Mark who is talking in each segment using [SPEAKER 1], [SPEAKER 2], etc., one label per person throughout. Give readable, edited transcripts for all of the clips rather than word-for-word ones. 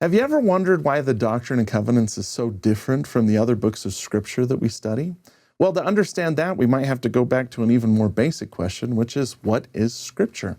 [SPEAKER 1] Have you ever wondered why the Doctrine and Covenants is so different from the other books of Scripture that we study? Well, to understand that, we might have to go back to an even more basic question, which is, what is Scripture?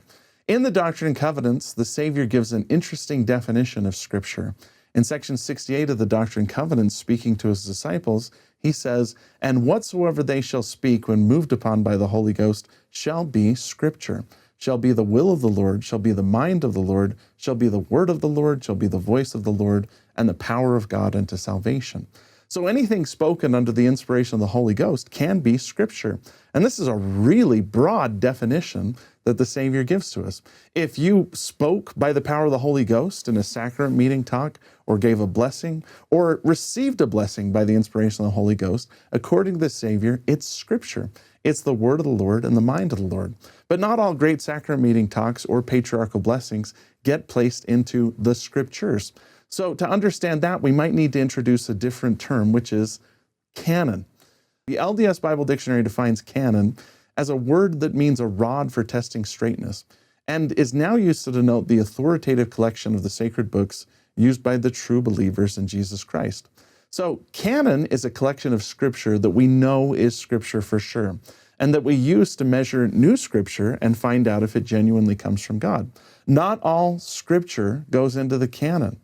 [SPEAKER 1] In the Doctrine and Covenants, the Savior gives an interesting definition of Scripture. In section 68 of the Doctrine and Covenants, speaking to his disciples, he says, "And whatsoever they shall speak when moved upon by the Holy Ghost shall be Scripture. Shall be the will of the Lord, shall be the mind of the Lord, shall be the word of the Lord, shall be the voice of the Lord, and the power of God unto salvation." So anything spoken under the inspiration of the Holy Ghost can be Scripture. And this is a really broad definition that the Savior gives to us. If you spoke by the power of the Holy Ghost in a sacrament meeting talk, or gave a blessing, or received a blessing by the inspiration of the Holy Ghost, according to the Savior, it's Scripture. It's the word of the Lord and the mind of the Lord. But not all great sacrament meeting talks or patriarchal blessings get placed into the Scriptures. So to understand that, we might need to introduce a different term, which is canon. The LDS Bible Dictionary defines canon as a word that means a rod for testing straightness, and is now used to denote the authoritative collection of the sacred books used by the true believers in Jesus Christ. So canon is a collection of Scripture that we know is Scripture for sure, and that we use to measure new Scripture and find out if it genuinely comes from God. Not all Scripture goes into the canon.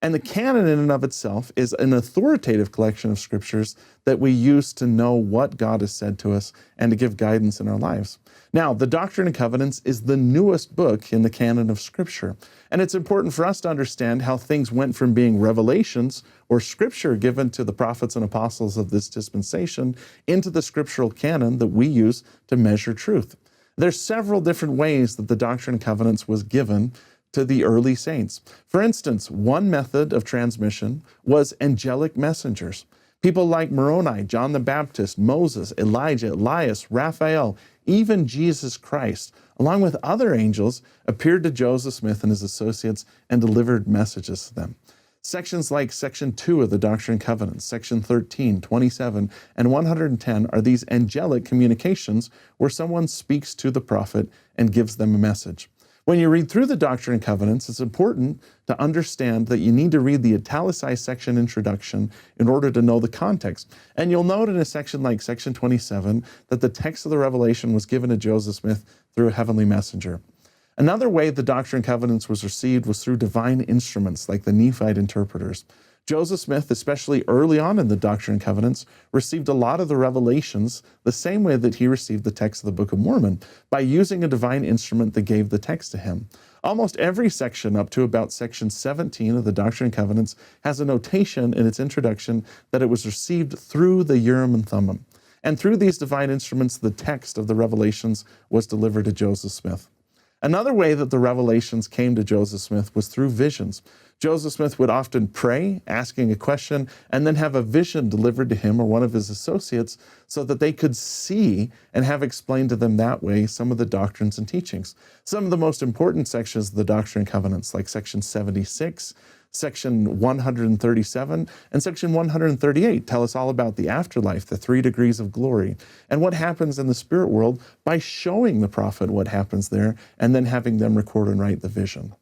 [SPEAKER 1] And the canon in and of itself is an authoritative collection of Scriptures that we use to know what God has said to us and to give guidance in our lives. Now, the Doctrine and Covenants is the newest book in the canon of Scripture. And it's important for us to understand how things went from being revelations or Scripture given to the prophets and apostles of this dispensation into the scriptural canon that we use to measure truth. There's several different ways that the Doctrine and Covenants was given to the early saints. For instance, one method of transmission was angelic messengers. People like Moroni, John the Baptist, Moses, Elijah, Elias, Raphael, even Jesus Christ, along with other angels, appeared to Joseph Smith and his associates and delivered messages to them. Sections like Section 2 of the Doctrine and Covenants, Section 13, 27, and 110 are these angelic communications where someone speaks to the prophet and gives them a message. When you read through the Doctrine and Covenants, it's important to understand that you need to read the italicized section introduction in order to know the context. And you'll note in a section like Section 27 that the text of the revelation was given to Joseph Smith through a heavenly messenger. Another way the Doctrine and Covenants was received was through divine instruments like the Nephite interpreters. Joseph Smith, especially early on in the Doctrine and Covenants, received a lot of the revelations the same way that he received the text of the Book of Mormon, by using a divine instrument that gave the text to him. Almost every section up to about section 17 of the Doctrine and Covenants has a notation in its introduction that it was received through the Urim and Thummim. And through these divine instruments, the text of the revelations was delivered to Joseph Smith. Another way that the revelations came to Joseph Smith was through visions. Joseph Smith would often pray, asking a question, and then have a vision delivered to him or one of his associates so that they could see and have explained to them that way some of the doctrines and teachings. Some of the most important sections of the Doctrine and Covenants, like Section 76, Section 137, and Section 138 tell us all about the afterlife, the 3 degrees of glory, and what happens in the spirit world by showing the prophet what happens there and then having them record and write the vision.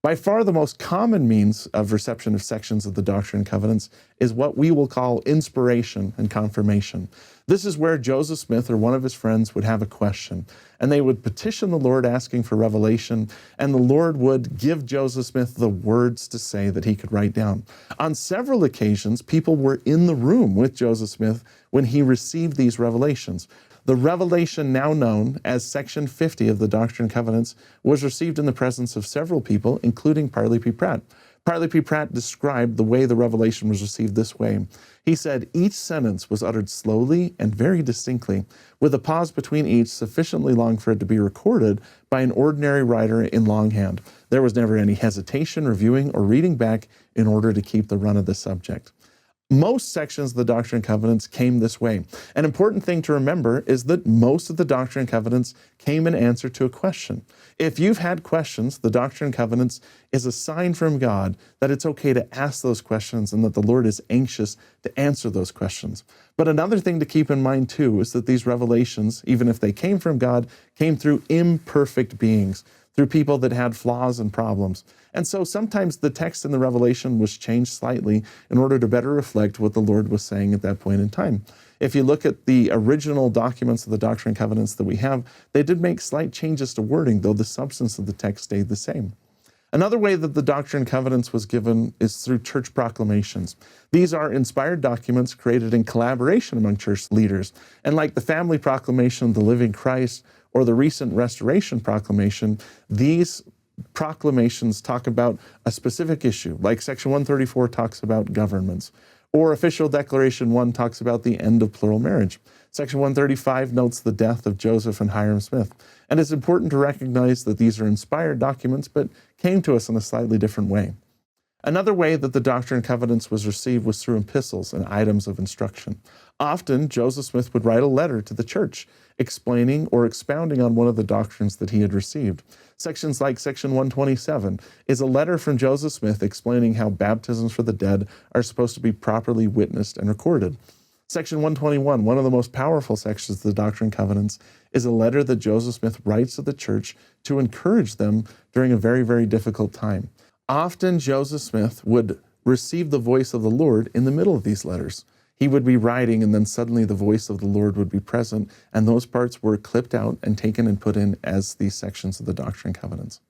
[SPEAKER 1] By far the most common means of reception of sections of the Doctrine and Covenants is what we will call inspiration and confirmation. This is where Joseph Smith or one of his friends would have a question, and they would petition the Lord asking for revelation, and the Lord would give Joseph Smith the words to say that he could write down. On several occasions, people were in the room with Joseph Smith when he received these revelations. The revelation now known as Section 50 of the Doctrine and Covenants was received in the presence of several people, including Parley P. Pratt. Parley P. Pratt described the way the revelation was received this way. He said, "Each sentence was uttered slowly and very distinctly, with a pause between each sufficiently long for it to be recorded by an ordinary writer in longhand. There was never any hesitation, reviewing, or reading back in order to keep the run of the subject." Most sections of the Doctrine and Covenants came this way. An important thing to remember is that most of the Doctrine and Covenants came in answer to a question. If you've had questions, the Doctrine and Covenants is a sign from God that it's okay to ask those questions and that the Lord is anxious to answer those questions. But another thing to keep in mind too is that these revelations, even if they came from God, came through imperfect beings. through people that had flaws and problems. And so sometimes the text in the Revelation was changed slightly in order to better reflect what the Lord was saying at that point in time. If you look at the original documents of the Doctrine and Covenants that we have, they did make slight changes to wording, though the substance of the text stayed the same. Another way that the Doctrine and Covenants was given is through church proclamations. These are inspired documents created in collaboration among church leaders. And like the Family Proclamation of the Living Christ or the recent Restoration Proclamation, these proclamations talk about a specific issue, like Section 134 talks about governments, or Official Declaration 1 talks about the end of plural marriage. Section 135 notes the death of Joseph and Hiram Smith. And it's important to recognize that these are inspired documents, but came to us in a slightly different way. Another way that the Doctrine and Covenants was received was through epistles and items of instruction. Often, Joseph Smith would write a letter to the church, explaining or expounding on one of the doctrines that he had received. Sections like Section 127 is a letter from Joseph Smith explaining how baptisms for the dead are supposed to be properly witnessed and recorded. Section 121, one of the most powerful sections of the Doctrine and Covenants, is a letter that Joseph Smith writes to the church to encourage them during a very, very difficult time. Often Joseph Smith would receive the voice of the Lord in the middle of these letters. He would be writing, and then suddenly the voice of the Lord would be present, and those parts were clipped out and taken and put in as these sections of the Doctrine and Covenants.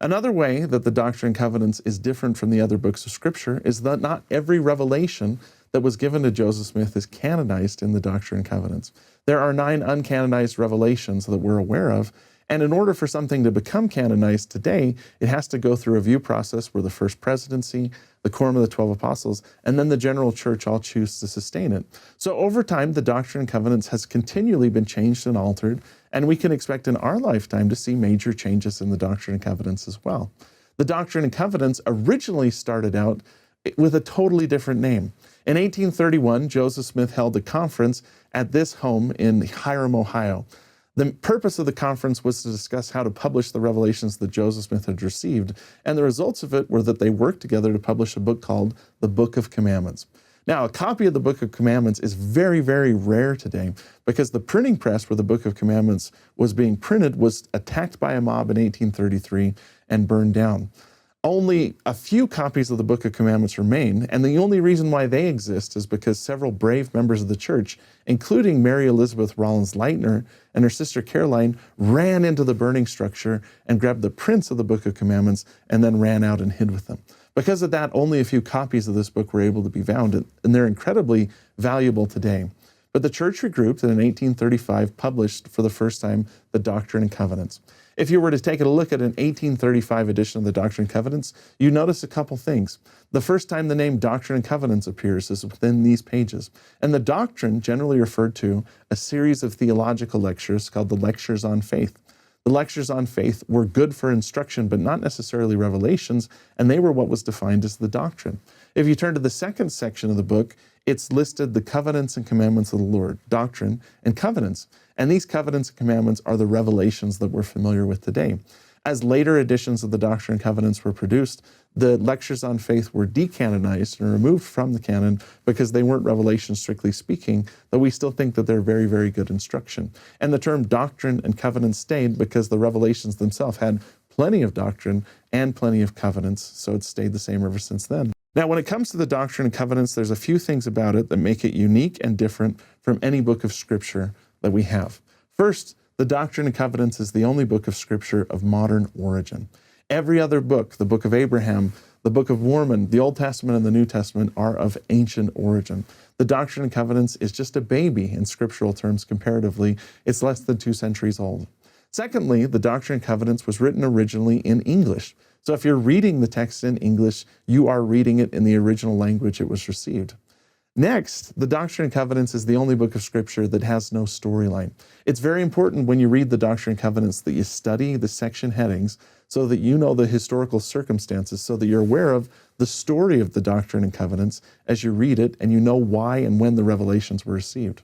[SPEAKER 1] Another way that the Doctrine and Covenants is different from the other books of Scripture is that not every revelation that was given to Joseph Smith is canonized in the Doctrine and Covenants. There are 9 uncanonized revelations that we're aware of, and in order for something to become canonized today, it has to go through a review process where the First Presidency, the Quorum of the 12 Apostles, and then the general church all choose to sustain it. So over time, the Doctrine and Covenants has continually been changed and altered, and we can expect in our lifetime to see major changes in the Doctrine and Covenants as well. The Doctrine and Covenants originally started out with a totally different name. In 1831, Joseph Smith held a conference at this home in Hiram, Ohio. The purpose of the conference was to discuss how to publish the revelations that Joseph Smith had received, and the results of it were that they worked together to publish a book called the Book of Commandments. Now, a copy of the Book of Commandments is very, very rare today because the printing press where the Book of Commandments was being printed was attacked by a mob in 1833 and burned down. Only a few copies of the Book of Commandments remain, and the only reason why they exist is because several brave members of the church, including Mary Elizabeth Rollins Lightner and her sister Caroline, ran into the burning structure and grabbed the prints of the Book of Commandments and then ran out and hid with them. Because of that, only a few copies of this book were able to be found, and they're incredibly valuable today. But the church regrouped and in 1835 published for the first time the Doctrine and Covenants. If you were to take a look at an 1835 edition of the Doctrine and Covenants, you notice a couple things. The first time the name Doctrine and Covenants appears is within these pages. And the doctrine generally referred to a series of theological lectures called the Lectures on Faith. The lectures on faith were good for instruction, but not necessarily revelations, and they were what was defined as the doctrine. If you turn to the second section of the book, it's listed the covenants and commandments of the Lord, doctrine and covenants. And these covenants and commandments are the revelations that we're familiar with today. As later editions of the Doctrine and Covenants were produced, the lectures on faith were decanonized and removed from the canon because they weren't revelations strictly speaking, though we still think that they're very, very good instruction. And the term doctrine and covenants stayed because the revelations themselves had plenty of doctrine and plenty of covenants, so it's stayed the same ever since then. Now, when it comes to the Doctrine and Covenants, there's a few things about it that make it unique and different from any book of Scripture that we have. First, the Doctrine and Covenants is the only book of Scripture of modern origin. Every other book, the Book of Abraham, the Book of Mormon, the Old Testament and the New Testament, are of ancient origin. The Doctrine and Covenants is just a baby in scriptural terms comparatively. It's less than 2 centuries old. Secondly, the Doctrine and Covenants was written originally in English. So if you're reading the text in English, you are reading it in the original language it was received. Next, the Doctrine and Covenants is the only book of Scripture that has no storyline. It's very important when you read the Doctrine and Covenants that you study the section headings so that you know the historical circumstances, so that you're aware of the story of the Doctrine and Covenants as you read it, and you know why and when the revelations were received.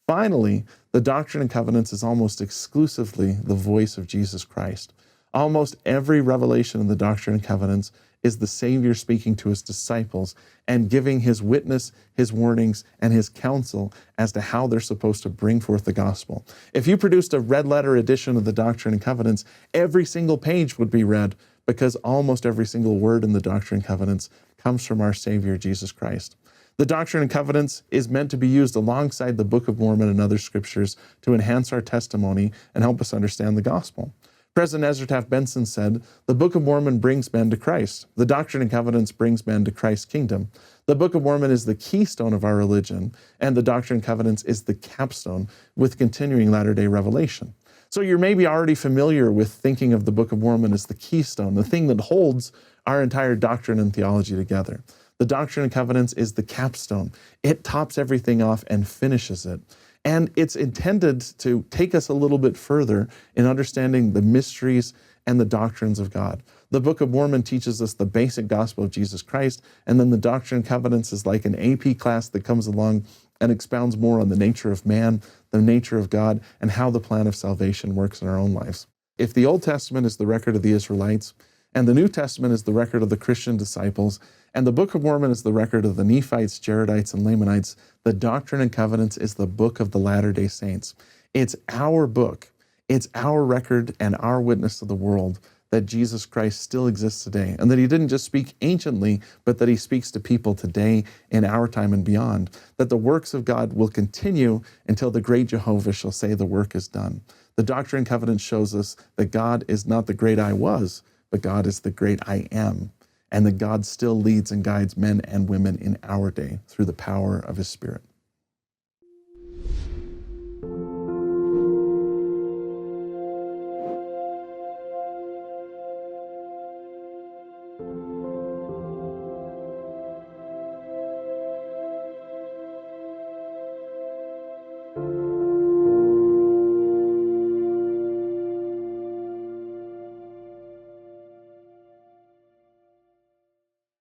[SPEAKER 1] Finally, the Doctrine and Covenants is almost exclusively the voice of Jesus Christ. Almost every revelation in the Doctrine and Covenants is the Savior speaking to his disciples and giving his witness, his warnings, and his counsel as to how they're supposed to bring forth the gospel. If you produced a red letter edition of the Doctrine and Covenants, every single page would be read because almost every single word in the Doctrine and Covenants comes from our Savior, Jesus Christ. The Doctrine and Covenants is meant to be used alongside the Book of Mormon and other scriptures to enhance our testimony and help us understand the gospel. President Ezra Taft Benson said, "The Book of Mormon brings men to Christ. The Doctrine and Covenants brings men to Christ's kingdom. The Book of Mormon is the keystone of our religion, and the Doctrine and Covenants is the capstone with continuing latter-day revelation." So you're maybe already familiar with thinking of the Book of Mormon as the keystone, the thing that holds our entire doctrine and theology together. The Doctrine and Covenants is the capstone. It tops everything off and finishes it. And it's intended to take us a little bit further in understanding the mysteries and the doctrines of God. The Book of Mormon teaches us the basic gospel of Jesus Christ, and then the Doctrine and Covenants is like an AP class that comes along and expounds more on the nature of man, the nature of God, and how the plan of salvation works in our own lives. If the Old Testament is the record of the Israelites, and the New Testament is the record of the Christian disciples, and the Book of Mormon is the record of the Nephites, Jaredites, and Lamanites, the Doctrine and Covenants is the book of the Latter-day Saints. It's our book. It's our record and our witness to the world that Jesus Christ still exists today, and that he didn't just speak anciently, but that he speaks to people today in our time and beyond, that the works of God will continue until the great Jehovah shall say the work is done. The Doctrine and Covenants shows us that God is not the great I was, but God is the great I am, and that God still leads and guides men and women in our day through the power of his Spirit.